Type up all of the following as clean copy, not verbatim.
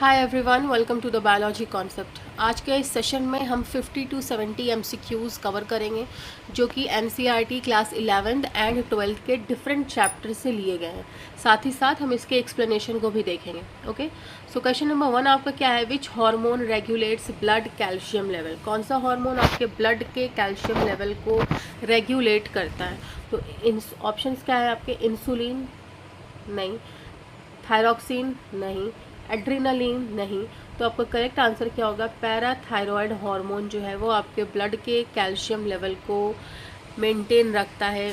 Hi everyone, welcome to the biology concept. आज के इस सेशन में हम 50 टू 70 एमसीक्यूज़ कवर करेंगे जो कि NCERT class 11th and 12th के डिफरेंट चैप्टर से लिए गए हैं। साथ ही साथ हम इसके एक्सप्लेनेशन को भी देखेंगे। ओके, सो क्वेश्चन नंबर 1 आपका क्या है? Which hormone regulates blood calcium level? कौन सा हार्मोन आपके ब्लड के कैल्शियम लेवल को रेगुलेट करता है? तो इन ऑप्शंस क्या है आपके? इंसुलिन नहीं, थायरॉक्सिन नहीं, एड्रीनलिन नहीं। तो आपका करेक्ट आंसर क्या होगा? पैराथायरॉयड हार्मोन जो है वो आपके ब्लड के कैल्शियम लेवल को मेंटेन रखता है।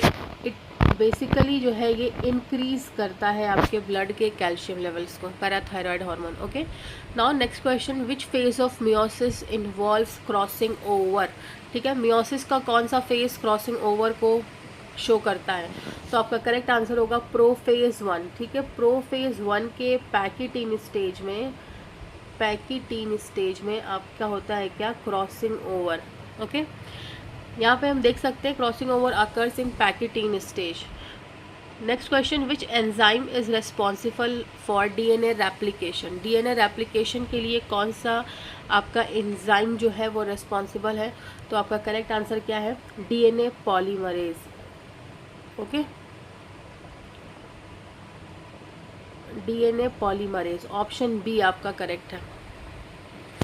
इट बेसिकली जो है ये इंक्रीज करता है आपके ब्लड के कैल्शियम लेवल्स को, parathyroid hormone. Okay, now next question, which phase of meiosis involves crossing over? ठीक है, मियोसिस का कौन सा फेज क्रॉसिंग ओवर को शो करता है? तो आपका करेक्ट आंसर होगा प्रोफेज 1। ठीक है, प्रोफेज 1 के पैकिटीन स्टेज में आपका होता है क्या? Crossing over. ओके, यहाँ पे हम देख सकते हैं crossing over occurs in pachytene stage. Next question, which enzyme is responsible for DNA replication? DNA replication के लिए कौन सा आपका एंजाइम जो है वो रेस्पॉन्सिबल है? तो आपका करेक्ट आंसर क्या है? DNA polymerase. Okay, DNA polymerase, option B आपका करेक्ट है।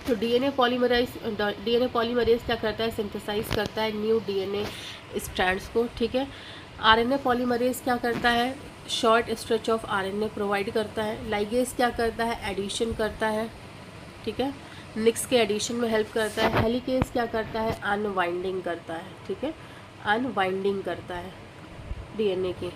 तो डीएनए पॉलीमरेज क्या करता है? सिंथेसाइज करता है न्यू डीएनए स्ट्रैंड्स को। ठीक है, आरएनए पॉलीमरेज क्या करता है? Short stretch of RNA provide करता है। लाइगेज क्या करता है? एडिशन करता है। ठीक है, निक्स के एडिशन में हेल्प करता है। हेलिकेज क्या करता है? अनवाइंडिंग करता है। ठीक है, अनवाइंडिंग करता है डीएनए की।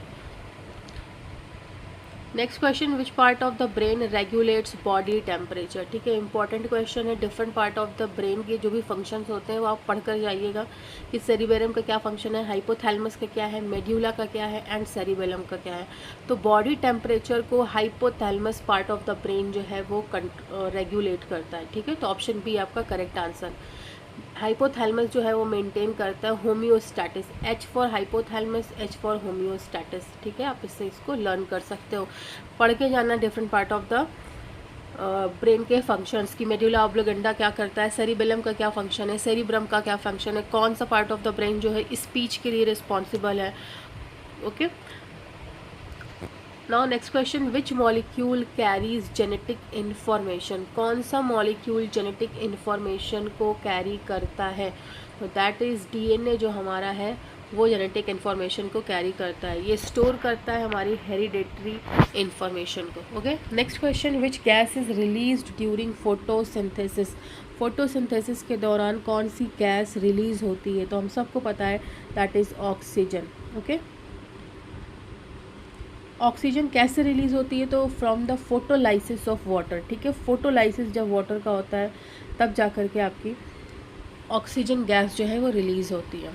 Next question, which part of the brain regulates body temperature? ठीक है, इंपॉर्टेंट क्वेश्चन है। Different part of the brain के जो भी फंक्शंस होते हैं वो आप पढ़ कर जाइएगा कि सेरिबेलम का क्या फंक्शन है, हाइपोथैलेमस का क्या है, मेड्यूला का क्या है एंड सेरिबेलम का क्या है। तो बॉडी टेम्परेचर को hypothalamus part of the brain जो है वो रेगुलेट करता है। ठीक है, तो ऑप्शन बी आपका करेक्ट आंसर। हाइपोथैलेमस जो है वो मेंटेन करता है homeostasis. H for hypothalamus, H for homeostasis. ठीक है, आप इससे इसको लर्न कर सकते हो, पढ़ के जाना different part of the brain के फंक्शंस की। मेडुला ऑब्लिगेंडा क्या करता है, सेरिबेलम का क्या फंक्शन है, सेरिब्रम का क्या फंक्शन है, कौन सा पार्ट ऑफ द ब्रेन जो है स्पीच के लिए रिस्पॉन्सिबल है। Okay, now next question, which molecule carries genetic information? कौन सा मॉलिक्यूल जेनेटिक इन्फॉर्मेशन को कैरी करता है? तो दैट इज़ डीएनए जो हमारा है वो जेनेटिक इन्फॉर्मेशन को कैरी करता है। ये स्टोर करता है हमारी हेरिडेटरी इन्फॉर्मेशन को। Okay, next question, which gas is released during photosynthesis? Photosynthesis के दौरान कौन सी गैस रिलीज होती है? तो हम सबको पता है that is oxygen. Okay, oxygen कैसे रिलीज़ होती है? तो from the photolysis of water. ठीक है, फोटोलाइसिस जब वाटर का होता है तब जा कर के आपकी ऑक्सीजन गैस जो है वो रिलीज़ होती है।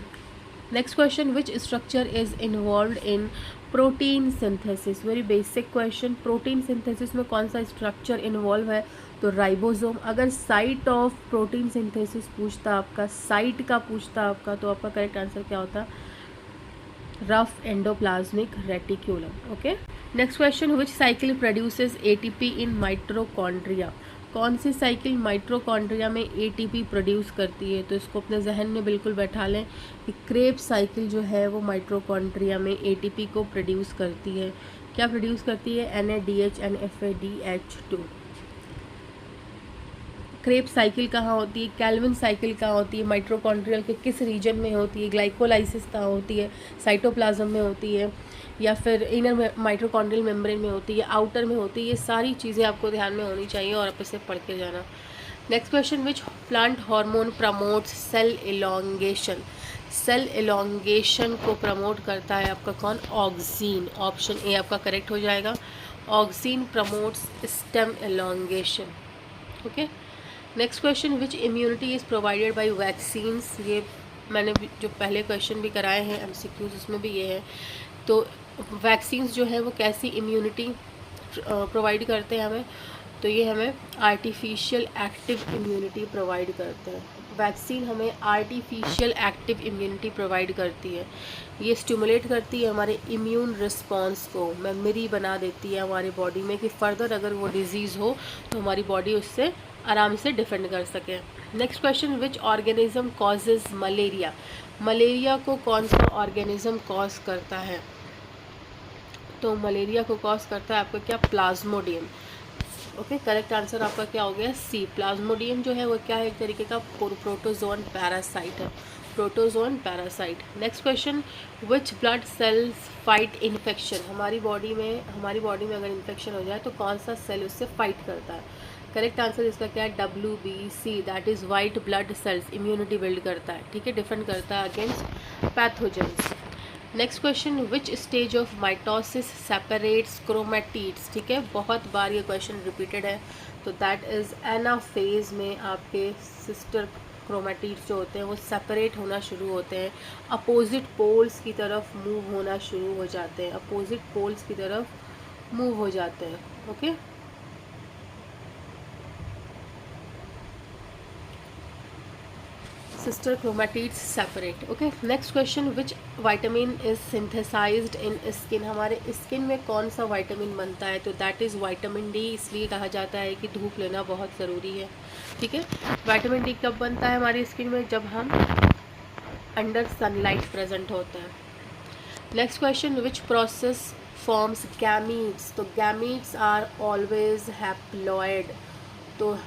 Next question, which structure is involve in protein synthesis? Very basic question. Protein synthesis में कौन सा स्ट्रक्चर इन्वॉल्व है? तो राइबोसोम। अगर साइट ऑफ प्रोटीन सिंथेसिस पूछता आपका, साइट का पूछता आपका, तो आपका करेक्ट आंसर क्या होता? Rough endoplasmic reticulum. Okay, next question, which cycle produces ATP in mitochondria? कौन सी साइकिल माइटोकॉन्ड्रिया में एटीपी प्रोड्यूस करती है? तो इसको अपने जहन में बिल्कुल बैठा लें कि क्रेब्स साइकिल जो है वो माइटोकॉन्ड्रिया में एटीपी को प्रोड्यूस करती है। क्या प्रोड्यूस करती है? NADH and FADH2। Krebs cycle कहाँ होती है? कैल्विन साइकिल कहाँ होती है? माइटोकॉन्ड्रियल के किस रीजन में होती है? ग्लाइकोलाइसिस कहाँ होती है? साइटोप्लाज्म में होती है या फिर इनर माइटोकॉन्ड्रियल मेम्ब्रेन में होती है, आउटर में होती है? ये सारी चीज़ें आपको ध्यान में होनी चाहिए और आप इसे पढ़ के जाना। Next question, which plant hormone promotes cell elongation? Cell elongation को प्रमोट करता है आपका कौन? ऑक्सीन। ऑप्शन ए आपका करेक्ट हो जाएगा। Oxygen promotes stem elongation. Okay, next question, which immunity is provided by vaccines? ये मैंने जो पहले क्वेश्चन भी कराए हैं एमसीक्यूज, उसमें भी ये है। तो वैक्सीन्स जो है वो कैसी इम्यूनिटी प्रोवाइड करते हैं हमें? तो ये हमें आर्टिफिशियल एक्टिव इम्यूनिटी प्रोवाइड करते हैं। वैक्सीन हमें आर्टिफिशियल एक्टिव इम्यूनिटी प्रोवाइड करती है। ये स्टिमुलेट करती है हमारे इम्यून रिस्पॉन्स को, मेमोरी बना देती है हमारे बॉडी में कि फर्दर अगर वो डिजीज़ हो तो हमारी बॉडी उससे आराम से डिफेंड कर सके। Next question, which organism causes malaria? Malaria को कौन सा ऑर्गेनिज्म कॉज करता है? तो मलेरिया को कॉज करता है आपका क्या? प्लाज्मोडियम। ओके, करेक्ट आंसर आपका क्या हो गया? सी। प्लाज्मोडियम जो है वो क्या है? एक तरीके का प्रोटोजोन पैरासाइट है, protozoan parasite. Next question, which blood sales fight infection? हमारी बॉडी में अगर इन्फेक्शन हो जाए तो कौन सा सेल उससे फाइट करता है? करेक्ट आंसर इसका क्या है? WBC, that is white blood sales. Immunity build करता है, ठीक है, डिफेंड करता है against pathogens. Next question, which stage of mitosis separates chromatids? ठीक है, बहुत बार ये क्वेश्चन रिपीटेड है, तो दैट इज़ एनाफेज में आपके सिस्टर क्रोमेटिड्स जो होते हैं वो सेपरेट होना शुरू होते हैं, अपोजिट पोल्स की तरफ मूव होना शुरू हो जाते हैं, अपोजिट पोल्स की तरफ मूव हो जाते हैं। Okay, sister chromatids separate. Okay, next question, which vitamin is synthesized in skin? हमारे स्किन में कौन सा विटामिन बनता है? तो दैट इज़ विटामिन डी। इसलिए कहा जाता है कि धूप लेना बहुत ज़रूरी है, ठीक है। विटामिन डी कब बनता है हमारी स्किन में? जब हम अंडर सनलाइट प्रेजेंट होता है। Next question, which process forms gametes? तो गैमीट्स आर ऑलवेज हैप्लॉयड। तो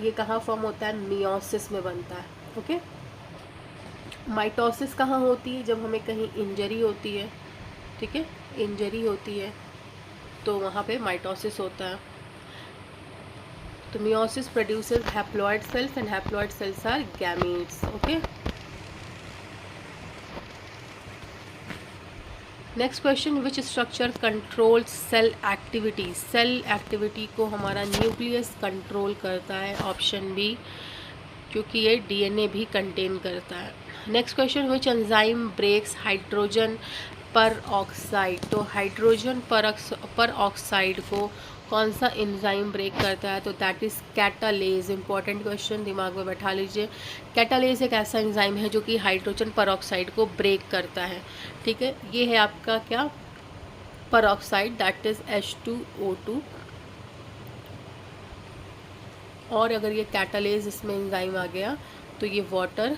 ये कहाँ फॉर्म होता है? मियोसिस में बनता है। ओके, माइटोसिस कहाँ होती है? जब हमें कहीं इंजरी होती है, ठीक है, इंजरी होती है तो वहाँ पे माइटोसिस होता है। तो meiosis produces haploid cells and haploid cells are gametes. Okay, next question, which structure controls cell activity? Cell activity को हमारा न्यूक्लियस कंट्रोल करता है, ऑप्शन बी, क्योंकि ये DNA भी कंटेन करता है। Next question, which enzyme breaks hydrogen peroxide? तो हाइड्रोजन पर ऑक्साइड को कौन सा एंजाइम ब्रेक करता है? तो that is catalase. Important question, दिमाग में बैठा लीजिए। कैटालेज एक ऐसा एंजाइम है जो कि हाइड्रोजन पर ऑक्साइड को ब्रेक करता है, ठीक है। ये है आपका क्या? पर ऑक्साइड, दैट इज़ H2O2। और अगर ये कैटालेज इसमें एंजाइम आ गया तो ये वाटर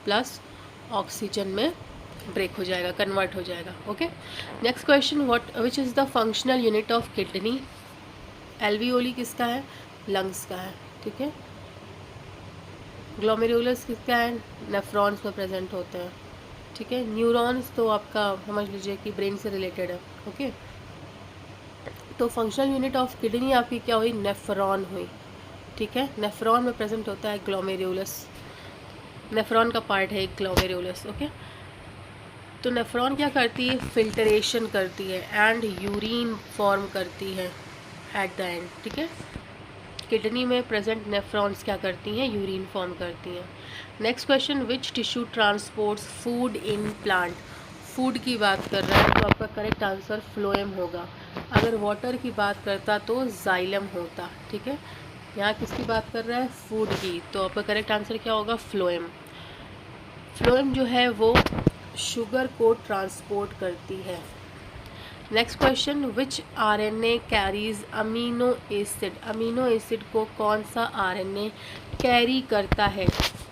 प्लस ऑक्सीजन में ब्रेक हो जाएगा, कन्वर्ट हो जाएगा। Okay, next question, what which is the functional unit of kidney? Alveoli किसका है? लंग्स का है, ठीक है। ग्लोमेरुलस किसका है? नेफ्रॉन्स में प्रेजेंट होते हैं, ठीक है। न्यूरॉन्स तो आपका समझ लीजिए कि ब्रेन से रिलेटेड है। ओके, तो फंक्शनल यूनिट ऑफ किडनी आपकी क्या हुई? नेफ्रॉन हुई, ठीक है। नेफ्रॉन में प्रेजेंट होता है ग्लोमेरुलस, नेफ्रॉन का पार्ट है एक ग्लोमेरुलस। ओके, तो नेफ्रॉन क्या करती है? फिल्टरेशन करती है एंड यूरिन फॉर्म करती है एट द एंड, ठीक है। किडनी में प्रेजेंट नेफ्रॉन्स क्या करती हैं? यूरिन फॉर्म करती हैं। Next question, which tissue transports food in plant? Food की बात कर रहा है तो आपका करेक्ट आंसर फ्लोएम होगा। अगर वाटर की बात करता तो जाइलम होता, ठीक है। यहाँ किसकी बात कर रहा है? फूड की, तो आपका करेक्ट आंसर क्या होगा? फ्लोएम। फ्लोएम जो है वो शुगर को ट्रांसपोर्ट करती है। नेक्स्ट क्वेश्चन, विच RNA carries amino acid? Amino acid को कौन सा RNA कैरी करता है?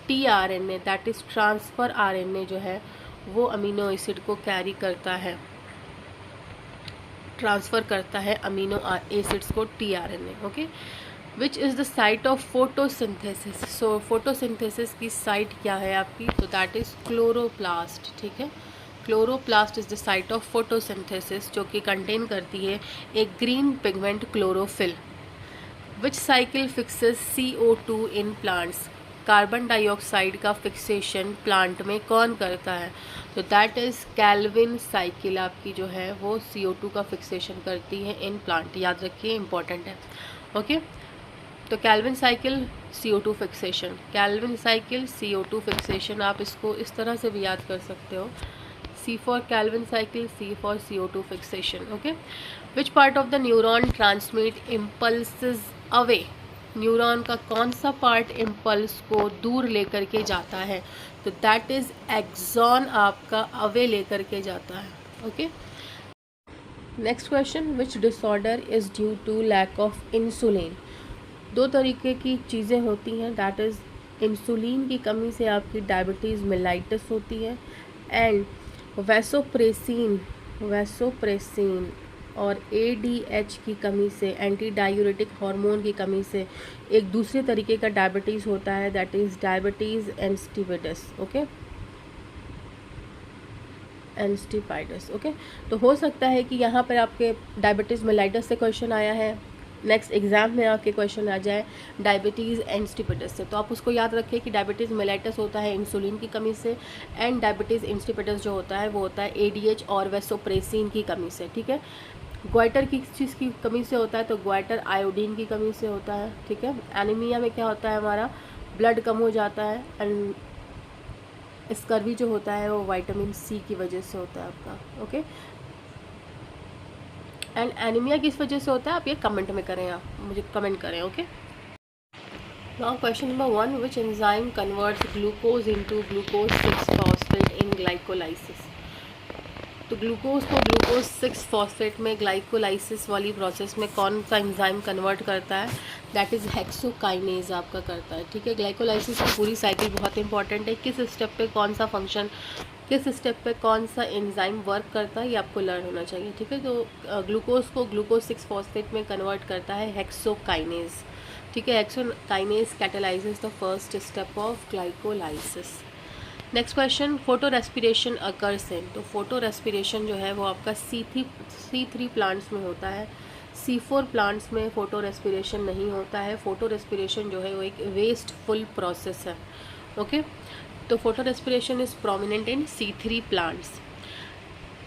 tRNA, that is transfer RNA जो है वो अमीनो एसिड को कैरी करता है, ट्रांसफ़र करता है अमीनो एसिड्स को tRNA। Okay, which is the site of photosynthesis? So photosynthesis की साइट क्या है आपकी? तो दैट इज़ क्लोरोप्लास्ट, ठीक है। Chloroplast is the site of photosynthesis, जो कि कंटेन करती है एक green pigment chlorophyll. Which cycle fixes CO2 in plants? Carbon dioxide का फिक्सेशन प्लांट में कौन करता है? तो दैट इज़ कैल्विन साइकिल आपकी जो है वो CO2 का फिक्सेशन करती है इन प्लांट, याद रखिए, इंपॉर्टेंट है। ओके, तो Calvin cycle CO2 fixation, Calvin cycle CO2 fixation, आप इसको इस तरह से भी याद कर सकते हो, C for Calvin cycle, C for CO2 fixation. Okay, which part of the neuron transmit impulses away? Neuron का कौन सा पार्ट इम्पल्स को दूर लेकर के जाता है? तो दैट इज़ एक्सॉन आपका अवे लेकर के जाता है। Okay, next question, which disorder is due to lack of insulin? दो तरीके की चीज़ें होती हैं, दैट इज़ इंसुलिन की कमी से आपकी डायबिटीज़ मेलाइटिस होती है, एंड वैसोप्रेसिन और ADH की कमी से, एंटी डायूरेटिक हार्मोन की कमी से एक दूसरे तरीके का डायबिटीज़ होता है, that is diabetes insipidus. Okay, insipidus. Okay, तो हो सकता है कि यहाँ पर आपके डायबिटीज़ मेलाइटस से क्वेश्चन आया है, नेक्स्ट एग्जाम में आपके क्वेश्चन आ जाए डायबिटीज़ इंस्टिपिडस से, तो आप उसको याद रखें कि डायबिटीज़ मेलाइटस होता है इंसुलिन की कमी से, एंड डायबिटीज़ इंस्टिपिडस जो होता है वो होता है ADH और वैसोप्रेसिन की कमी से। ठीक है, ग्वाइटर की चीज़ की कमी से होता है, तो ग्वाइटर आयोडीन की कमी से होता है। ठीक है, एनीमिया में क्या होता है, हमारा ब्लड कम हो जाता है, एंड स्कर्वी जो होता है वो विटामिन C की वजह से होता है आपका। ओके, एंड एनीमिया किस वजह से होता है, आप ये कमेंट में करें, आप मुझे कमेंट करें। Okay, now question number 1, which enzyme converts glucose into glucose 6 phosphate in glycolysis? तो ग्लूकोज को ग्लूकोज 6 फॉस्फेट में ग्लाइकोलाइसिस वाली प्रोसेस में कौन सा एंजाइम कन्वर्ट करता है? दैट इज़ हेक्सोकाइनेज आपका करता है। ठीक है, ग्लाइकोलाइसिस की पूरी साइकिल बहुत इंपॉर्टेंट है, किस स्टेप पे कौन सा फंक्शन, किस स्टेप पे कौन सा एंजाइम वर्क करता है, ये आपको लर्न होना चाहिए। ठीक है, तो ग्लूकोज को ग्लूकोज 6 फॉस्फेट में कन्वर्ट करता है हेक्सोकाइनेज। ठीक है, hexokinase catalyses the first step of glycolysis. Next question, photo respiration occurs in? तो फोटो रेस्पिरेशन जो है वो आपका C3 प्लांट्स में होता है, C4 प्लांट्स में फोटो रेस्पिरेशन नहीं होता है। फोटो रेस्पिरेशन जो है वो एक वेस्टफुल प्रोसेस है। ओके, तो photo respiration is prominent in C3 plants.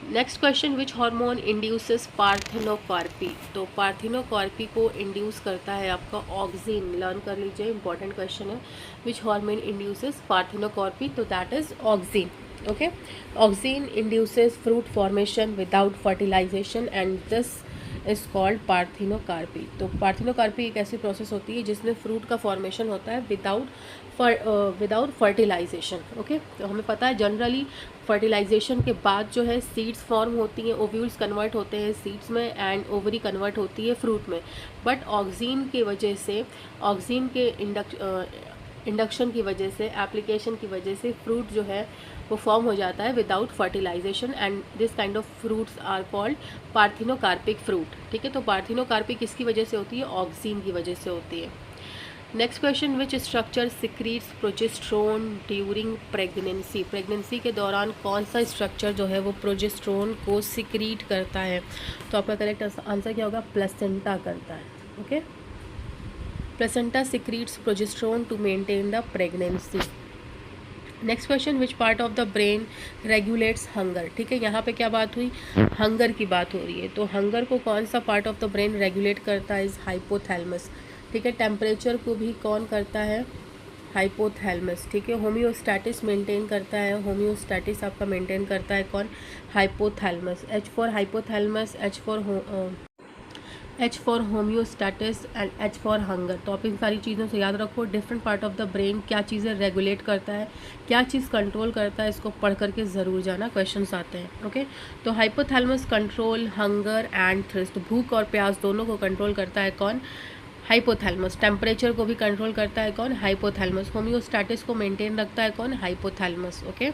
Next question, which hormone induces parthenocarpy? तो पार्थिनोकार्पी को इंड्यूस करता है आपका ऑक्सिन, लर्न कर लीजिए, इंपॉर्टेंट क्वेश्चन है। Which hormone induces parthenocarpy? तो that is auxin. Okay, auxin induces fruit formation without fertilization and this is called parthenocarpy. तो पार्थिनोकार्पी एक ऐसी प्रोसेस होती है जिसमें फ्रूट का फॉर्मेशन होता है विदाउट फर्टिलाइजेशन। ओके, तो हमें पता है जनरली फर्टिलाइजेशन के बाद जो है सीड्स फॉर्म होती हैं, ओव्यूल्स कन्वर्ट होते हैं सीड्स में, एंड ओवरी कन्वर्ट होती है फ्रूट में। बट ऑक्सिन की वजह से, ऑक्सिन के इंडक्शन की वजह से, एप्लीकेशन की वजह से फ्रूट जो है वो फॉर्म हो जाता है without fertilization, and this kind of fruits are called parthenocarpic fruit. ठीक है, तो पार्थिनोकार्पिक किसकी वजह से होती है? ऑक्सिन की वजह से होती है। Next question, which structure secretes progesterone during pregnancy? Pregnancy के दौरान कौन सा स्ट्रक्चर जो है वो प्रोजेस्टेरोन को सिक्रीट करता है? तो आपका करेक्ट आंसर क्या होगा? प्लेसेंटा करता है। Okay, placenta secretes progesterone to maintain the pregnancy. Next question, which part of the brain regulates hunger? ठीक है, यहाँ पे क्या बात हुई? हंगर की बात हो रही है, तो हंगर को कौन सा part of the brain regulate करता है? Is hypothalamus. ठीक है, टेम्परेचर को भी कौन करता है? हाइपोथैलेमस। ठीक है, होम्योस्टैटिस मेंटेन करता है, होम्योस्टैटिस आपका मेंटेन करता है कौन? Hypothalamus. H for hypothalamus, H for homeostasis and H for hunger. तो आप इन सारी चीज़ों से याद रखो, different part of the brain क्या चीज़ें रेगुलेट करता है, क्या चीज़ कंट्रोल करता है, इसको पढ़ करके ज़रूर जाना, क्वेश्चंस आते हैं। ओके, तो hypothalamus control hunger and thrust, भूख और प्यास दोनों को कंट्रोल करता है कौन? हाइपोथैलेमस। टेम्परेचर को भी कंट्रोल करता है कौन? हाइपोथैलेमस। होम्योस्टैटिस को मेंटेन रखता है कौन? हाइपोथैलेमस। ओके,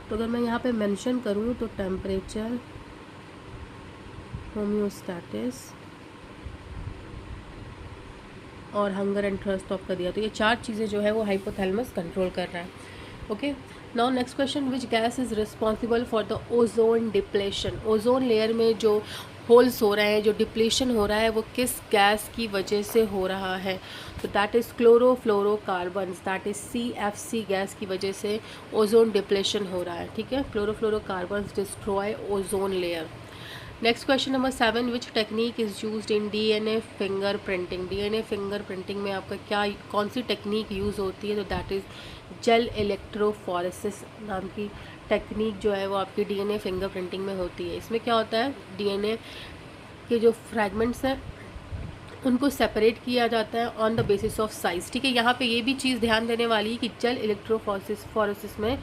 तो अगर मैं यहाँ पे मेंशन करूँ तो टेम्परेचर, होम्योस्टैटिस और हंगर एंड थर्स्ट ऑफ कर दिया, तो ये चार चीज़ें जो है वो हाइपोथैलेमस कंट्रोल कर रहा है। Okay, now next question, which gas is responsible for the ozone depletion? Ozone layer में जो होल्स हो रहे हैं, जो डिप्लेशन हो रहा है, वो किस गैस की वजह से हो रहा है? तो that is chlorofluorocarbons, that is CFC gas की वजह से ओजोन डिप्लेशन हो रहा है। ठीक है, chlorofluorocarbons destroy ozone layer. Next question number 7, which technique is used in DNA finger printing? DNA finger printing में आपका क्या, कौन सी टेक्निक यूज़ होती है? तो दैट इज़ जेल इलेक्ट्रोफोरेसिस नाम की टेक्निक जो है वो आपकी DNA फिंगर प्रिंटिंग में होती है। इसमें क्या होता है? DNA के जो फ्रैगमेंट्स हैं उनको सेपरेट किया जाता है on the basis of size. ठीक है, यहाँ पे ये भी चीज़ ध्यान देने वाली है कि जल इलेक्ट्रोफोरेसिस में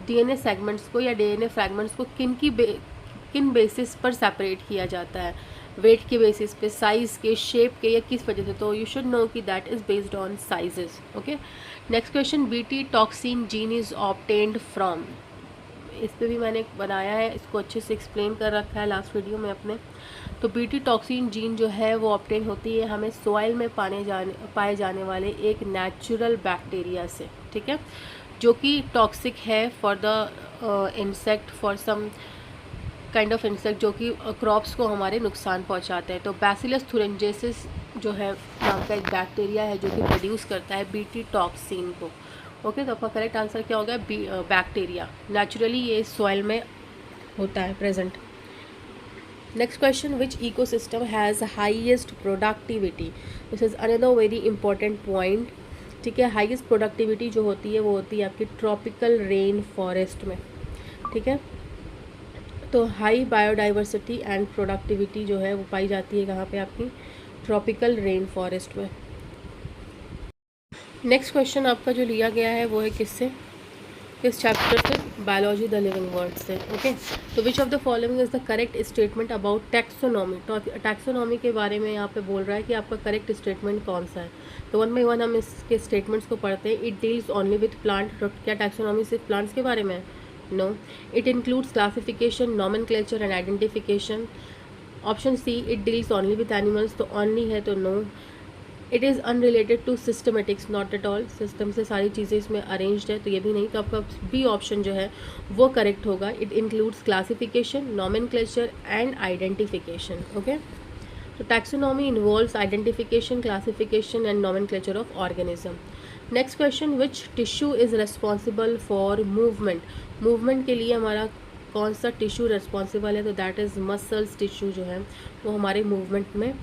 डीएनए सेगमेंट्स को या डीएनए फ्रैगमेंट्स को किन बेसिस पर सेपरेट किया जाता है, वेट के बेसिस पे, साइज़ के, शेप के, या किस वजह से। तो यू शुड नो कि that is based on sizes. Okay, next question, BT toxin gene is obtained from. इस पे भी मैंने बनाया है, इसको अच्छे से एक्सप्लेन कर रखा है लास्ट वीडियो में अपने। तो बीटी टॉक्सिन जीन जो है वो ऑब्टेन होती है हमें सॉइल में पाए जाने वाले एक नेचुरल बैक्टीरिया से। ठीक है, जो कि टॉक्सिक है for the insect, for some kind of insect जो कि क्रॉप्स को हमारे नुकसान पहुंचाते हैं। तो बैसिलस थुरिंजेसिस जो है नाम का एक बैक्टीरिया है जो कि प्रोड्यूस करता है बीटी टॉक्सिन को। ओके, तो आपका करेक्ट आंसर क्या होगा, बैक्टीरिया। नेचुरली ये सॉइल में होता है present. Next question, which ecosystem has highest productivity. This is another very important point. ठीक है, हाईएस्ट प्रोडक्टिविटी जो होती है वो होती है आपकी ट्रॉपिकल रेन फॉरेस्ट में। ठीक है, तो हाई बायोडाइवर्सिटी एंड प्रोडक्टिविटी जो है वो पाई जाती है कहाँ पे, आपकी ट्रॉपिकल रेन फॉरेस्ट में। नेक्स्ट क्वेश्चन आपका जो लिया गया है वो है किस चैप्टर से, बायोलॉजी द लिविंग वर्ल्ड से। ओके, तो which of the following is the correct statement about taxonomy. तो टैक्सोनॉमी के बारे में यहाँ पे बोल रहा है कि आपका करेक्ट स्टेटमेंट कौन सा है। तो वन बाई वन हम इसके स्टेटमेंट्स को पढ़ते हैं। It deals only with plant. क्या टैक्सोनॉमी सिर्फ प्लांट्स के बारे में है? No, it includes classification, nomenclature and identification. Option C, it deals only with animals. तो ओनली है तो no. It is unrelated to systematics, not at all. System से सारी चीज़ें इसमें अरेंज्ड है, तो ये भी नहीं। तो आपका बी ऑप्शन जो है वो करेक्ट होगा। It includes classification, nomenclature and identification. Okay, तो taxonomy involves identification, classification and nomenclature of organism. Next question, which tissue is responsible for movement. Movement के लिए हमारा कौन सा टिश्यू रिस्पॉन्सिबल है? तो दैट इज़ मसल्स टिश्यू जो है वो हमारे मूवमेंट में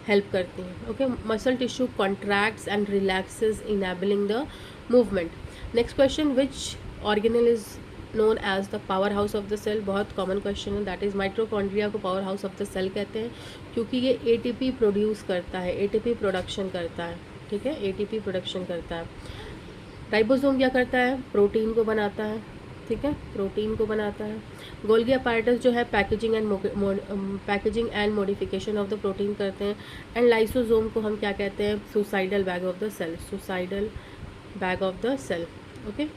हेल्प करती हैं। Okay, muscle tissue contracts and relaxes enabling the movement. Next question, which organelle is known as the power house of the cell. बहुत कॉमन क्वेश्चन है, दैट इज़ माइटोकॉन्ड्रिया को power house of the cell कहते हैं क्योंकि ये ATP produce करता है, ATP production करता है। ठीक है, एटीपी प्रोडक्शन करता है। राइबोसोम क्या करता है? प्रोटीन को बनाता है। ठीक है, प्रोटीन को बनाता है। गोल्गी अपैरेटस जो है packaging and modification of the protein करते हैं। एंड लाइसोसोम को हम क्या कहते हैं? Suicidal bag of the cell, suicidal bag of the cell. Okay,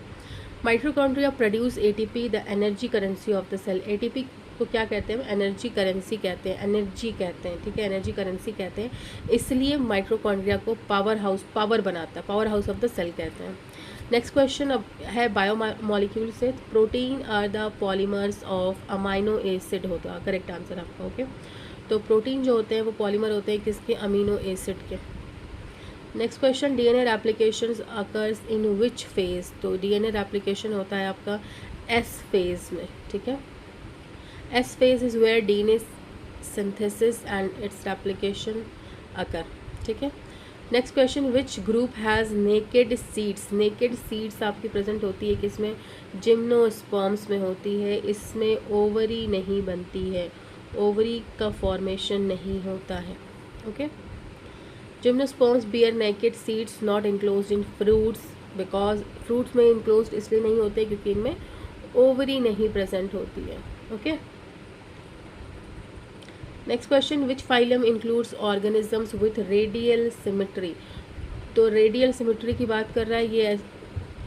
mitochondria produce ATP, the energy currency of the cell. ATP को क्या कहते हैं? एनर्जी करेंसी कहते हैं, एनर्जी कहते हैं। ठीक है, एनर्जी करेंसी कहते हैं, इसलिए माइटोकॉन्ड्रिया को पावर हाउस, पावर बनाता है, power house of the cell कहते हैं। नेक्स्ट क्वेश्चन अब है बायोमॉलिक्यूल से। Protein are the polymers of amino acid होता है करेक्ट आंसर आपका। ओके, तो प्रोटीन जो होते हैं वो पॉलीमर होते हैं किसके? अमीनो एसिड के। Next question, DNA replications occurs in which phase. तो डीएनए रेप्लिकेशन होता है आपका एस फेज में। ठीक है, S phase is where DNA synthesis and it's replication अकर। ठीक है, next question, which group has naked seeds. Naked seeds आपकी प्रेजेंट होती है किसमें? जिम्नोस्पर्म्स में होती है। इसमें ओवरी नहीं बनती है, ओवरी का फॉर्मेशन नहीं होता है। Okay, gymnosperms bear naked seeds not enclosed in fruits, because fruits में इनक्लोज्ड इसलिए नहीं होते क्योंकि इनमें ओवरी नहीं प्रेजेंट होती है। Okay, next question, which phylum includes organisms with radial symmetry. तो रेडियल सिमेट्री की बात कर रहा है ये।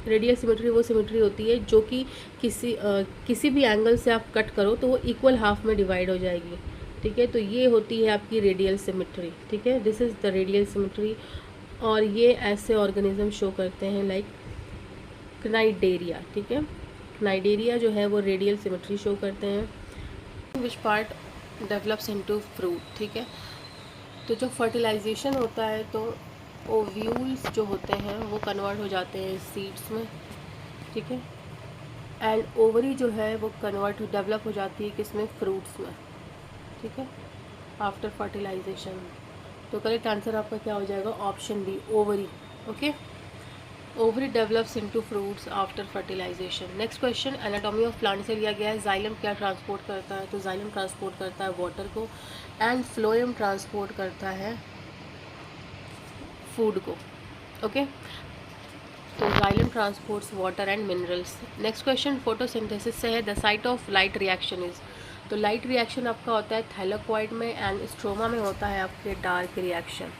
रेडियल सिमेट्री वो सिमेट्री होती है जो कि किसी भी एंगल से आप कट करो तो वो इक्वल हाफ में डिवाइड हो जाएगी। ठीक है, तो ये होती है आपकी रेडियल सिमेट्री। ठीक है, this is the radial symmetry. और ये ऐसे ऑर्गेनिज्म शो करते हैं लाइक क्नाइडेरिया। ठीक है, क्नाइडेरिया जो है वो रेडियल सिमेट्री शो करते हैं। Which part develops into fruit. ठीक है, तो जो फर्टिलाइजेशन होता है तो ओव्यूल्स जो होते हैं वो कन्वर्ट हो जाते हैं सीड्स में। ठीक है, एंड ओवरी जो है वो डेवलप हो जाती है किसमें? फ्रूट्स में। ठीक है, आफ्टर फर्टिलाइजेशन। तो करेक्ट आंसर आपका क्या हो जाएगा? Option B, ovary. Okay, ovary develops into fruits after fertilization. Next question, anatomy of plant से लिया गया है। जाइलम क्या ट्रांसपोर्ट करता है? तो जाइलम ट्रांसपोर्ट करता है वाटर को, एंड फ्लोएम ट्रांसपोर्ट करता है फूड को। ओके, तो xylem transports water and minerals. Next question photosynthesis से है, the site of light reaction is. तो लाइट रिएक्शन आपका होता है थैलेकॉइड में, एंड स्ट्रोमा में होता है आपके dark reaction.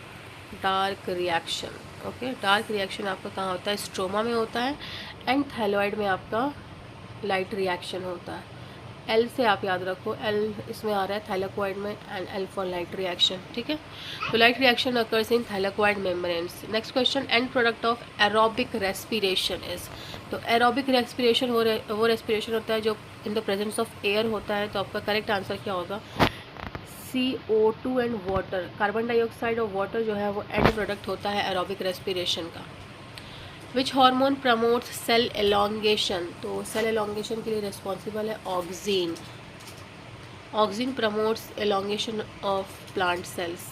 Dark reaction, okay, dark reaction आपका कहाँ होता है, स्ट्रोमा में होता है, एंड थैलोइड में आपका लाइट रिएक्शन होता है। एल से आप याद रखो, एल इसमें आ रहा है थैलेकॉइड में, and L for light reaction, ठीक है। तो light reaction occurs in thylakoid membranes. Next question, and product of aerobic respiration is. तो एरोबिक रेस्पिरेशन वो रेस्पिरेशन होता है जो in the presence of air होता है। तो आपका करेक्ट आंसर क्या होगा, CO2 and water, carbon dioxide और वाटर जो है वो एंड प्रोडक्ट होता है एरोबिक रेस्पिरेशन का। Which hormone promotes cell elongation. तो सेल एलोंगेशन के लिए रिस्पॉन्सिबल है auxin. Auxin promotes elongation of plant cells.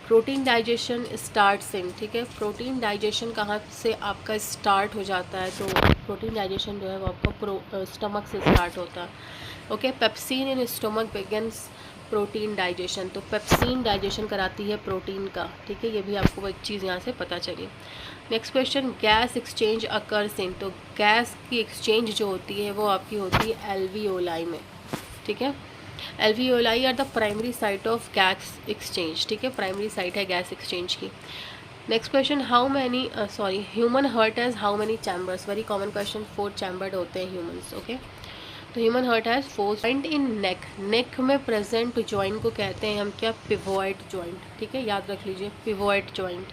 Protein digestion starts in, ठीक है, प्रोटीन डाइजेशन कहाँ से आपका स्टार्ट हो जाता है, तो प्रोटीन डाइजेशन जो है वो आपका स्टमक से स्टार्ट होता है। Okay, pepsin in stomach begins protein digestion. तो पेप्सिन डाइजेशन कराती है प्रोटीन का, ठीक है, ये भी आपको एक चीज़ यहाँ से पता चली। Next question, gas exchange occurs in. तो गैस की एक्सचेंज जो होती है वो आपकी होती है एल्वियोलाई में, ठीक है। Alveoli are the primary site of gas exchange, ठीक है, प्राइमरी साइट है गैस एक्सचेंज की। Next question, how many human heart has how many chambers. Very common question, 4 chambered होते हैं ह्यूमंस, ओके। तो human heart has 4 joint in neck. Neck में present joint को कहते हैं हम क्या, पिवोइड जॉइंट, ठीक है, याद रख लीजिए, pivot joint.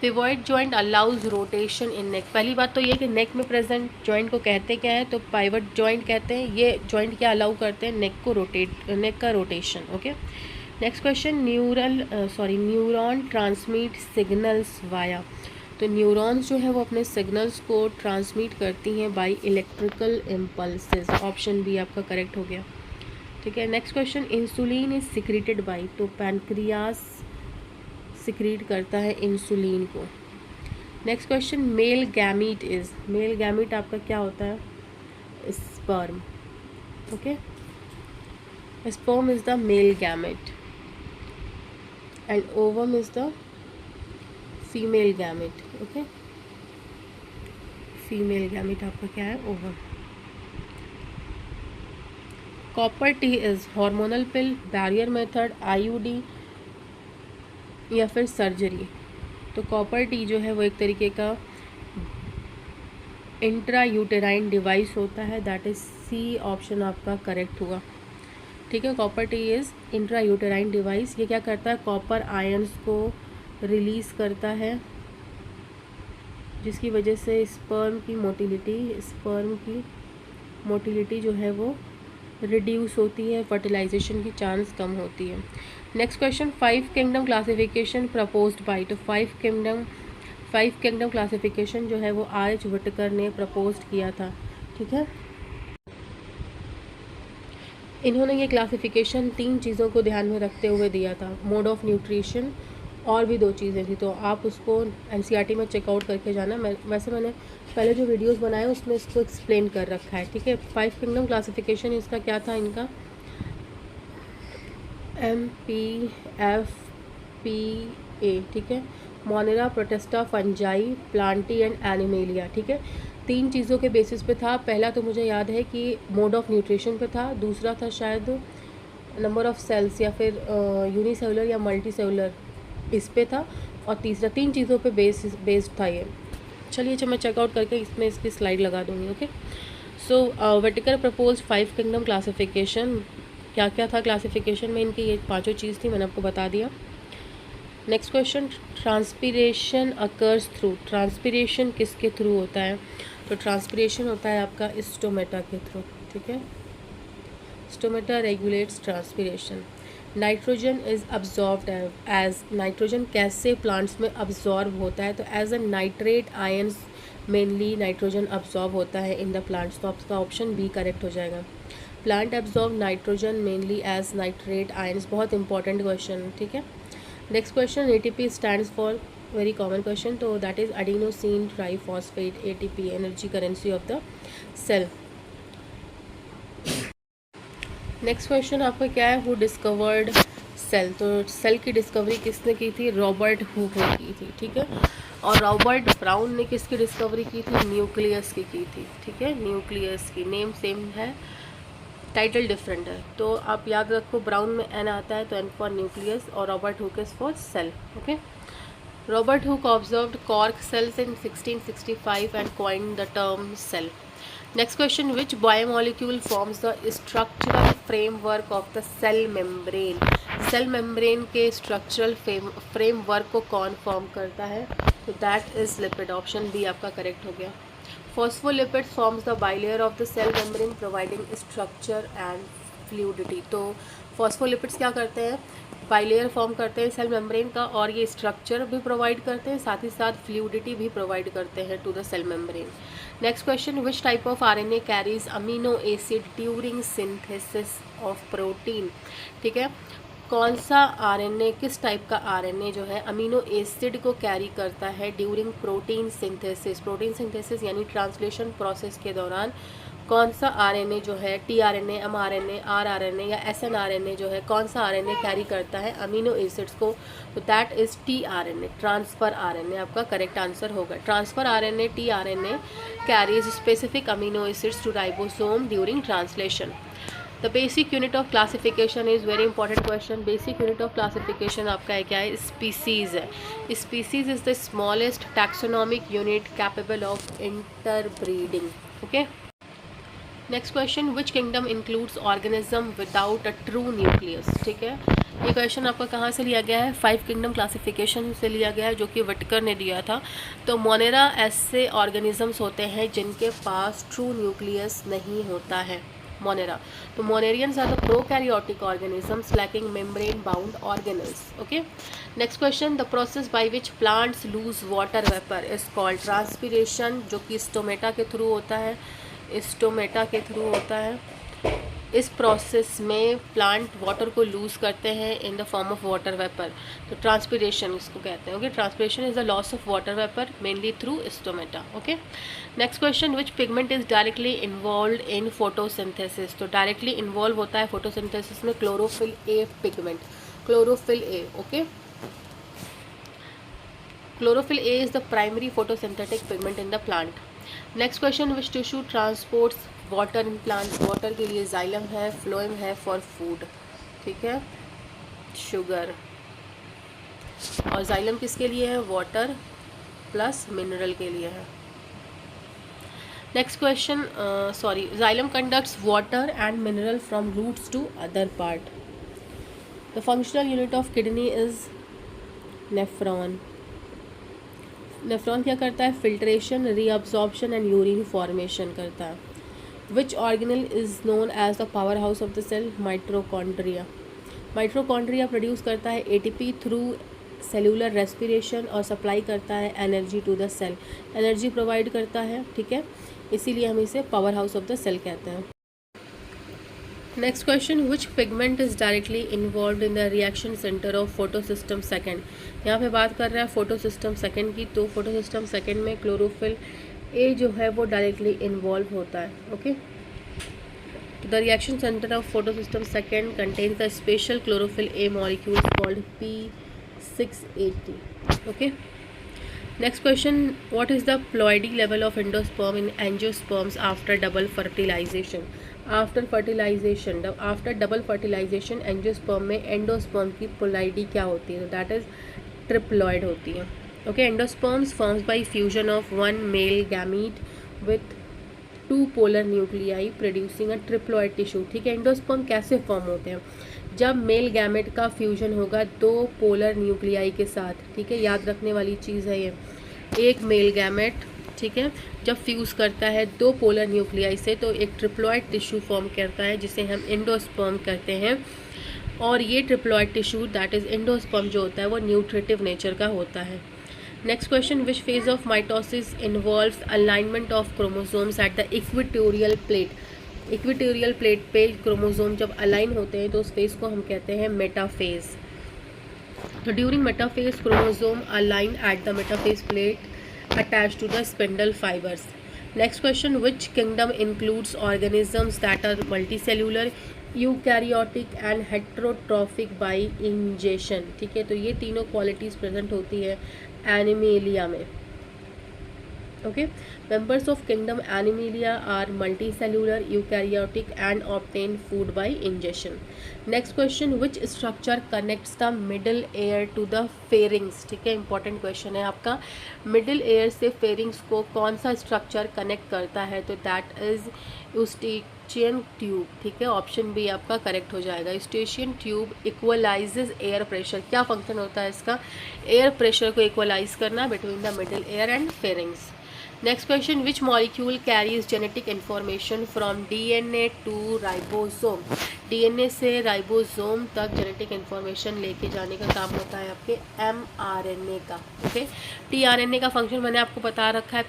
Pivot joint allows rotation in neck. पहली बात तो ये कि नेक में प्रेजेंट जॉइंट को कहते क्या है, तो पाइवट जॉइंट कहते हैं। ये जॉइंट क्या अलाउ करते हैं, नेक को रोटेट, नेक का rotation, okay. Next question, neuron transmit signals via. तो न्यूरॉन्स जो है वो अपने सिग्नल्स को ट्रांसमिट करती हैं by electrical impulses. Option B आपका करेक्ट हो गया, ठीक है। Next question, insulin is secreted by. तो पैनक्रियास सिक्रीट करता है इंसुलिन को। Next question, male gamete is. Male gamete आपका क्या होता है, sperm, okay. Sperm is the male gamete and ovum is the female gamete, okay. Female gamete आपका क्या है, ovum. Copper T is hormonal pill, barrier method, IUD या फिर surgery. तो कॉपर टी जो है वो एक तरीके का इंट्रा यूटेराइन डिवाइस होता है, दैट इज सी ऑप्शन आपका करेक्ट हुआ, ठीक है। Copper T is intra uterine device. ये क्या करता है, कॉपर आयंस को रिलीज़ करता है, जिसकी वजह से स्पर्म की मोटिलिटी जो है वो रिड्यूस होती है, फर्टिलाइजेशन की चांस कम होती है। Next question, 5 kingdom classification proposed by. तो 5 किंगडम क्लासिफिकेशन जो है वो RH विटकर ने प्रपोज किया था, ठीक है। इन्होंने ये क्लासिफिकेशन 3 चीज़ों को ध्यान में रखते हुए दिया था, मोड ऑफ न्यूट्रिशन, और भी 2 चीज़ें थी। तो आप उसको NCERT में चेकआउट करके जाना। वैसे मैंने पहले जो वीडियोस बनाए उसमें इसको एक्सप्लेन कर रखा है, ठीक है। 5 किंगडम क्लासिफिकेशन इसका क्या था, इनका MPFPA, ठीक है। Monera, Protista, fungi, Plantae and animalia, ठीक है। 3 चीज़ों के बेसिस पे था। पहला तो मुझे याद है कि मोड ऑफ न्यूट्रिशन पे था, दूसरा था शायद नंबर ऑफ सेल्स या फिर यूनिसेलुलर या मल्टी सेलुलर, इस पे था, और तीसरा 3 चीज़ों पे बेस्ड था ये। चलिए, जब मैं चेकआउट करके इसमें इसकी स्लाइड लगा दूँगी, ओके। सो विटेकर प्रपोज 5 किंगडम क्लासिफिकेशन। क्या क्या था क्लासिफिकेशन में इनकी, ये 5 चीज़ थी, मैंने आपको बता दिया। Next question, transpiration occurs through. Transpiration किसके थ्रू होता है, तो ट्रांसपीरेशन होता है आपका स्टोमेटा के थ्रू, ठीक है। Stomata regulates transpiration. Nitrogen is absorbed as. Nitrogen कैसे प्लांट्स में अब्जॉर्ब होता है, तो as a nitrate ions mainly nitrogen absorb होता है इन द प्लांट्स। तो आपका ऑप्शन बी करेक्ट हो जाएगा। Plant absorb nitrogen mainly as nitrate ions. बहुत इंपॉर्टेंट क्वेश्चन, ठीक है। Next question, ATP stands for, very common question, तो that is adenosine triphosphate, ATP, energy currency of the cell. Next question आपका क्या है, who discovered cell, तो cell की discovery किसने की थी? रॉबर्ट हुक ने की थी, ठीक है। और रॉबर्ट ब्राउन ने किसकी डिस्कवरी की थी? न्यूक्लियस की थी, ठीक है। न्यूक्लियस की, नेम सेम है, टाइटल डिफरेंट है। तो आप याद रखो, ब्राउन में एन आता है तो एन फॉर न्यूक्लियस, और Robert Hooke is for cell, okay. Robert Hooke observed cork cells in 1665 and coined the term cell. Next question, which biomolecule forms the structural framework of the cell membrane? Cell membrane के structural framework को कौन form करता है? तो that is lipid, option B आपका correct हो गया। Phospholipid forms the bilayer of the cell membrane providing structure and fluidity. तो फॉस्फोलिपिड्स क्या करते हैं? बाइलेयर फॉर्म करते हैं सेल मेम्ब्रेन का, और ये स्ट्रक्चर भी प्रोवाइड करते हैं, साथ ही साथ फ्लूइडिटी भी प्रोवाइड करते हैं to the cell membrane. Next question, which type of RNA carries amino acid during synthesis of protein? ठीक है, कौन सा आरएनए, किस टाइप का आरएनए जो है अमीनो एसिड को कैरी करता है during protein synthesis? Protein synthesis यानी ट्रांसलेशन प्रोसेस के दौरान कौन सा आरएनए जो है, टीआरएनए, एमआरएनए, आरआरएनए या एसएनआरएनए जो है, कौन सा आरएनए कैरी करता है अमीनो एसिड्स को? तो that is tRNA, transfer RNA आपका करेक्ट आंसर होगा। Transfer RNA, tRNA carries specific amino acids to ribosome during translation. The basic unit of classification is very important question. Basic unit of classification आपका है क्या है? Species है। Species is the smallest taxonomic unit capable of interbreeding, okay. Next question, which kingdom includes organism without a true nucleus? ठीक है, ये question आपका कहाँ से लिया गया है? 5 किंगडम क्लासिफिकेशन से लिया गया है, जो कि विटकर ने दिया था। तो मोनेरा ऐसे ऑर्गेनिजम्स होते हैं जिनके पास ट्रू न्यूक्लियस नहीं होता है, मोनेरा। तो monerans are the prokaryotic organisms lacking membrane bound organelles, okay. Next question, the process by which plants lose water vapour is called transpiration, जो कि स्टोमेटा के थ्रू होता है, स्टोमेटा के थ्रू होता है। इस प्रोसेस में प्लांट वाटर को लूज़ करते हैं in the form of water vapour, तो ट्रांसपीरेशन इसको कहते हैं, okay. Transpiration is the loss of water vapour mainly through stomata, okay. Next question, which pigment is directly involve in photosynthesis? तो directly involve होता है photosynthesis में chlorophyll A pigment, chlorophyll A, okay. Chlorophyll A is the primary photosynthetic pigment in the plant. Next question, which tissue transports water in plants? Water के लिए xylem है, phloem है for food, ठीक है, sugar. और xylem किसके लिए है? वाटर प्लस मिनरल के लिए है। Next question, xylem conducts water and mineral from roots to other part. The functional unit of kidney is nephron. Nephron क्या करता है? Filtration, reabsorption and urine formation करता है। Which organelle is known as the power house of the cell? Mitochondria. Mitochondria produce करता है ATP through cellular respiration और supply करता है energy to the cell, energy provide करता है, ठीक है, इसीलिए हम इसे power house of the cell कहते हैं। Next question, which pigment is directly involve in the reaction centre of photosystem second? यहाँ पे बात कर रहा है फोटोसिस्टम सेकेंड की, तो फोटोसिस्टम सेकेंड में क्लोरोफिल ए जो है वो डायरेक्टली इन्वॉल्व होता है, okay. The reaction centre of photosystem second contains the special chlorophyll A molecules called P680, okay. Next question, what is the ploidy level of endosperm in angiosperms after double fertilization? After double fertilization angiosperm में endosperm की ploidy क्या होती है? तो that is triploid होती है, okay. Endosperms forms by fusion of one male gamete with 2 polar nuclei producing a triploid tissue, ठीक है। एंडोस्पर्म कैसे फॉर्म होते हैं? जब मेल गैमेट का फ्यूजन होगा 2 पोलर न्यूक्लियाई के साथ, ठीक है, याद रखने वाली चीज़ है ये। एक मेल गैमेट, ठीक है, जब फ्यूज़ करता है 2 पोलर न्यूक्लियाई से तो एक ट्रिप्लॉइड टिश्यू फॉर्म करता है जिसे हम एंडोस्पर्म कहते हैं। और ये triploid tissue that is endosperm जो होता है वो न्यूट्रिटिव नेचर का होता है। Next question, which phase of mitosis involves alignment of chromosomes at the equatorial plate? Equatorial plate पे क्रोमोसोम जब अलाइन होते हैं तो उस फेज को हम कहते हैं मेटाफेज। तो during metaphase chromosome align at the metaphase plate attach to the spindle fibres. Next question, which kingdom includes organisms that are multicellular, eukaryotic and heterotrophic by ingestion, ठीक है। तो ये तीनों क्वालिटीज़ प्रेजेंट होती है एनिमेलिया में, okay. Members of kingdom Animalia are multicellular, eukaryotic and obtain food by ingestion. Next question, which structure connects the middle ear to the pharynx, ठीक है। इंपॉर्टेंट क्वेश्चन है आपका, मिडिल एयर से pharynx को कौन सा स्ट्रक्चर कनेक्ट करता है, तो दैट इज यूस्टेशियन ट्यूब, ठीक है। ऑप्शन बी आपका करेक्ट हो जाएगा। Eustachian tube equalises air pressure, क्या फंक्शन होता है इसका, एयर प्रेशर को इक्वलाइज करना between the middle air and pharynx. Next question, which molecule carries genetic information from DNA to ribosome, DNA से राइबोसोम तक जेनेटिक इन्फॉर्मेशन लेके जाने का काम होता है आपके एमआरएनए का, ओके। टीआरएनए का फंक्शन मैंने आपको बता रखा है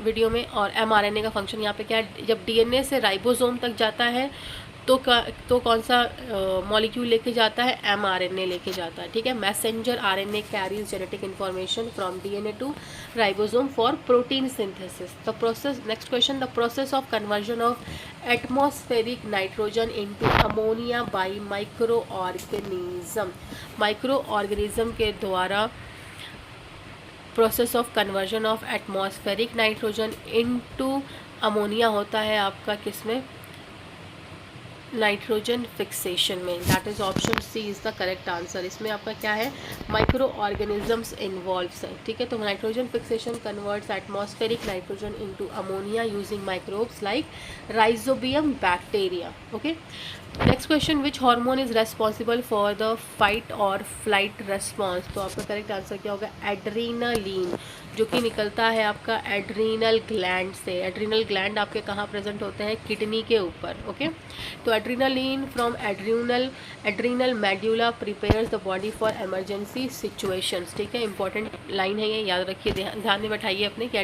वीडियो में, और एमआरएनए का फंक्शन यहाँ पे क्या है, जब डीएनए से राइबोसोम तक जाता है तो कौन सा मॉलिक्यूल लेके जाता है, एमआरएनए लेके जाता है, ठीक है। Messenger RNA carries genetic information from DNA to ribosome for protein synthesis. The process, next question, the process of conversion of atmospheric nitrogen into ammonia by microorganism, microorganism के द्वारा process of conversion of atmospheric nitrogen into ammonia होता है आपका किसमें, nitrogen fixation में, that is option C is the correct answer. इसमें आपका क्या है, माइक्रो ऑर्गेनिजम्स इन्वॉल्व्स है, ठीक है। तो nitrogen fixation converts atmospheric nitrogen into ammonia using microbes like rhizobium bacteria, okay. Next question, which hormone is responsible for the fight और flight response, तो आपका करेक्ट आंसर क्या होगा, एड्रीनालीन, जो कि निकलता है आपका एड्रीनल ग्लैंड से। एड्रीनल ग्लैंड आपके कहाँ प्रेजेंट होते हैं, किडनी के ऊपर, ओके। तो adrenaline from adrenal medulla prepares the body for emergency situations, ठीक है। इंपॉर्टेंट लाइन है ये, याद रखिए, ध्यान में बैठाइए अपने कि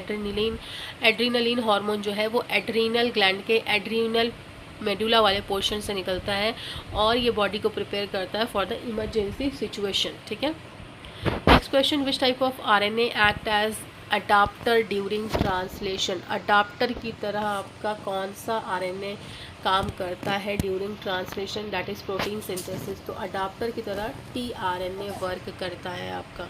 एड्रीनलीन हार्मोन जो है वो एड्रीनल ग्लैंड के एड्रीनल मेडुला वाले पोर्शन से निकलता है और ये बॉडी को प्रिपेयर करता है फॉर द इमरजेंसी सिचुएशन, ठीक है। Next question, which type of RNA act as adaptor during translation, adaptor की तरह आपका कौन सा आरएनए काम करता है during translation, that is protein synthesis. तो अडाप्टर की तरह टीआरएनए वर्क करता है आपका,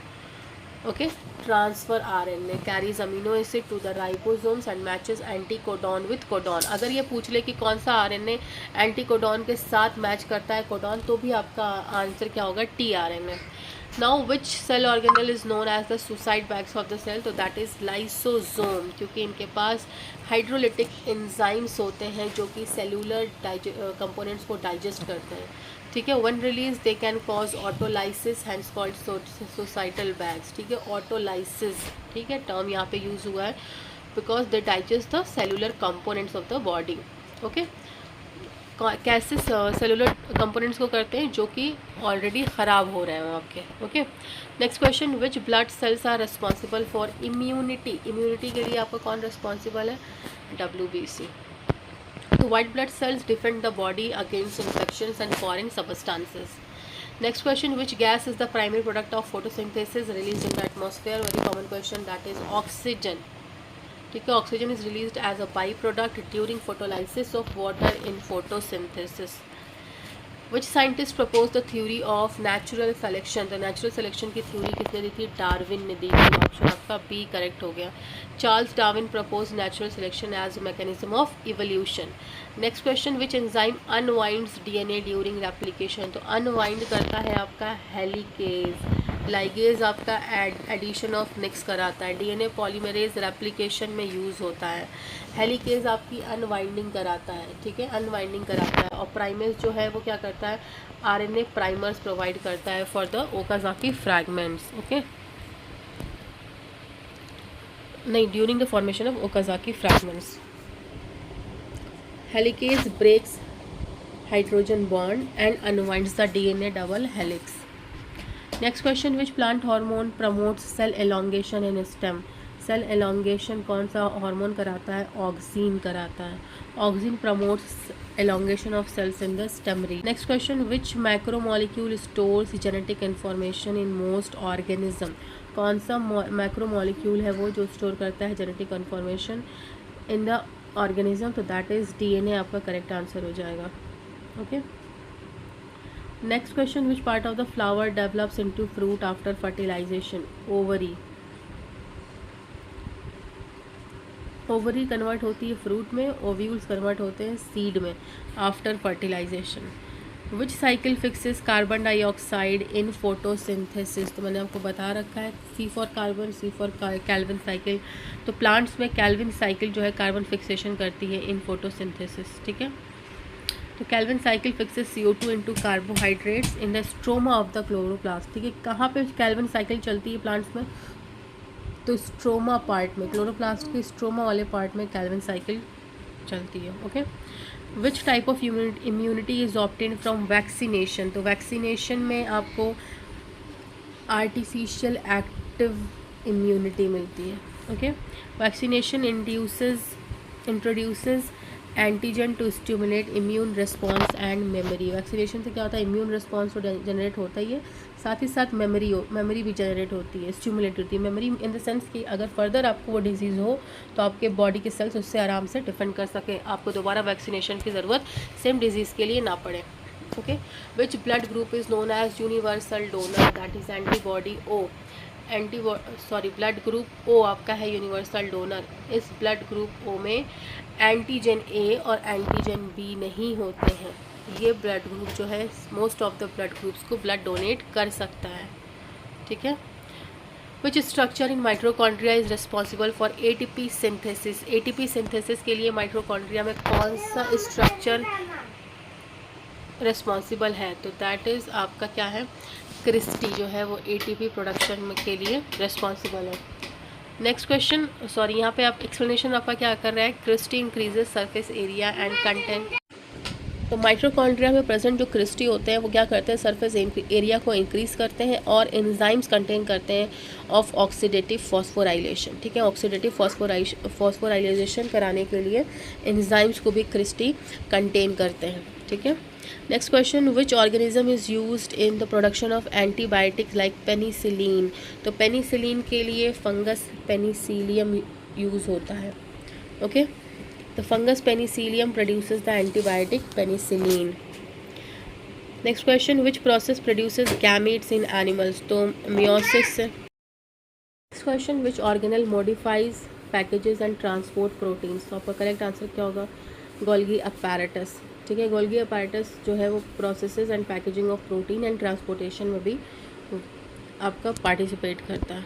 okay. Transfer RNA carries amino acid to the ribosomes and matches anticodon with codon. अगर ये पूछ ले कि कौन सा आरएनए एंटीकोडॉन के साथ मैच करता है कोडॉन, तो भी आपका आंसर क्या होगा, tRNA. Now which cell organelle is known as the suicide bags of the cell, तो दैट इज लाइसोसोम, क्योंकि इनके पास हाइड्रोलिटिक एंजाइम्स होते हैं जो कि सेलुलर कंपोनेंट्स को डाइजेस्ट करते हैं, ठीक है। One release they can cause autolysis, hence called suicidal bags, ठीक है। ऑटोलाइसिस, ठीक है, टर्म यहाँ पे यूज हुआ है because they digest the cellular components of the body, okay. कैसे सेलुलर कंपोनेंट्स को करते हैं, जो कि ऑलरेडी ख़राब हो रहे हैं आपके, okay. Next question, which blood cells are responsible for immunity, immunity के लिए आपका कौन रिस्पॉन्सिबल है, WBC। तो white blood cells defend the body against infections and foreign substances. Next question, which gas is the primary product of photosynthesis release in the atmosphere, very common question, that is oxygen, ठीक है। Oxygen is released as a by product during photolysis of water in photosynthesis. Which scientist propose the theory of natural selection, तो natural selection की theory किसने दी थी, Darwin ने दी थी। Option आपका B correct हो गया। Charles Darwin propose natural selection as a mechanism of evolution. Next question, which enzyme unwinds DNA during replication, तो अनवाइंड करता है आपका हेलिकेज। लाइगेज आपका एडिशन ऑफ निक्स कराता है। डीएनए पॉलीमरेज रेप्लिकेशन में यूज़ होता है। हेलिकेज आपकी अनवाइंडिंग कराता है, ठीक है, अनवाइंडिंग कराता है। और प्राइमेज जो है वो क्या करता है, आरएनए प्राइमर्स प्रोवाइड करता है for the Okazaki fragments, okay. नहीं, during the formation of Okazaki fragments. Helicase breaks hydrogen bond and unwinds the DNA double helix. Next question, which plant hormone promotes cell elongation in stem, cell elongation कौन सा hormone कराता है, auxin कराता है। Auxin promotes elongation of cells in the stem region. Next question, which macromolecule stores genetic information in most organism, कौन सा macromolecule है वो जो स्टोर करता है genetic information in the organism, तो दैट इज़ डीएनए आपका करेक्ट आंसर हो जाएगा, okay. Next question, which part of the flower develops into fruit after fertilisation? Ovary. Ovary convert होती है फ्रूट में, ओव्यूल्स कन्वर्ट होते हैं सीड में after fertilization. Which cycle fixes carbon dioxide in photosynthesis? तो मैंने आपको बता रखा है, C for carbon, C for Calvin cycle. तो प्लांट्स में कैल्विन साइकिल जो है कार्बन फिक्सेशन करती है इन फोटोसिंथेसिस, ठीक है। तो Calvin cycle fixes CO2 into carbohydrates in the stroma of the chloroplast, ठीक है। कहाँ पे कैल्विन साइकिल चलती है प्लांट्स में? तो स्ट्रोमा पार्ट में, क्लोरोप्लास्ट के स्ट्रोमा वाले पार्ट में कैल्विन साइकिल चलती है, okay. Which type of immunity is obtain from vaccination? तो वैक्सीनेशन में आपको आर्टिफिशियल एक्टिव इम्यूनिटी मिलती है, okay. Vaccination introduces antigen to stimulate immune response and memory. Vaccination से क्या होता है? इम्यून रिस्पॉन्स तो जनरेट होता ही है, साथ ही साथ मेमोरी भी जनरेट होती है, स्टिमुलेट होती है। मेमोरी इन द सेंस कि अगर फर्दर आपको वो डिजीज़ हो तो आपके बॉडी के सेल्स उससे आराम से डिफेंड कर सकें, आपको दोबारा वैक्सीनेशन की ज़रूरत सेम डिजीज़ के लिए ना पड़े, okay. Which blood group is known as universal donor? That is antibody O. Blood group O आपका है यूनिवर्सल डोनर। इस ब्लड ग्रुप ओ में एंटीजन ए और एंटीजन बी नहीं होते हैं। ये ब्लड ग्रुप जो है most of the blood groups को ब्लड डोनेट कर सकता है, ठीक है। Which structure in mitochondria is responsible for ATP synthesis? ATP synthesis के लिए माइट्रोकॉन्ड्रिया में कौन सा स्ट्रक्चर रिस्पॉन्सिबल है? तो दैट इज़ आपका क्या है? क्रिस्टी जो है वो ATP प्रोडक्शन के लिए रिस्पॉन्सिबल है। नेक्स्ट क्वेश्चन, सॉरी यहाँ पे आप एक्सप्लेनेशन आपका क्या कर रहा है? Cristae increases surface area and content. तो माइट्रोकॉन्ड्रिया में प्रेजेंट जो क्रिस्टी होते हैं वो क्या करते हैं? सरफेस एरिया को इंक्रीज़ करते हैं और एंजाइम्स कंटेन करते हैं ऑफ ऑक्सीडेटिव फॉस्फोराइलेशन, ठीक है। ऑक्सीडेटिव फॉस्फोराइलेशन कराने के लिए एंजाइम्स को भी क्रिस्टी कंटेन करते हैं, ठीक है। Next question, which organism is used in the production of antibiotics like penicillin? तो पेनिसिलिन के लिए फंगस पेनिसिलियम यूज़ होता है, okay. The fungus penicillium produces the antibiotic penicillin. Next question, which process produces gametes in animals? तो meiosis से। Next question, which organelle modifies, packages and transport proteins? तो आपका correct answer क्या होगा? Golgi apparatus, ठीक है। गोल्गी अपैरेटस जो है वो processes and packaging of protein and transportation में भी आपका पार्टिसिपेट करता है।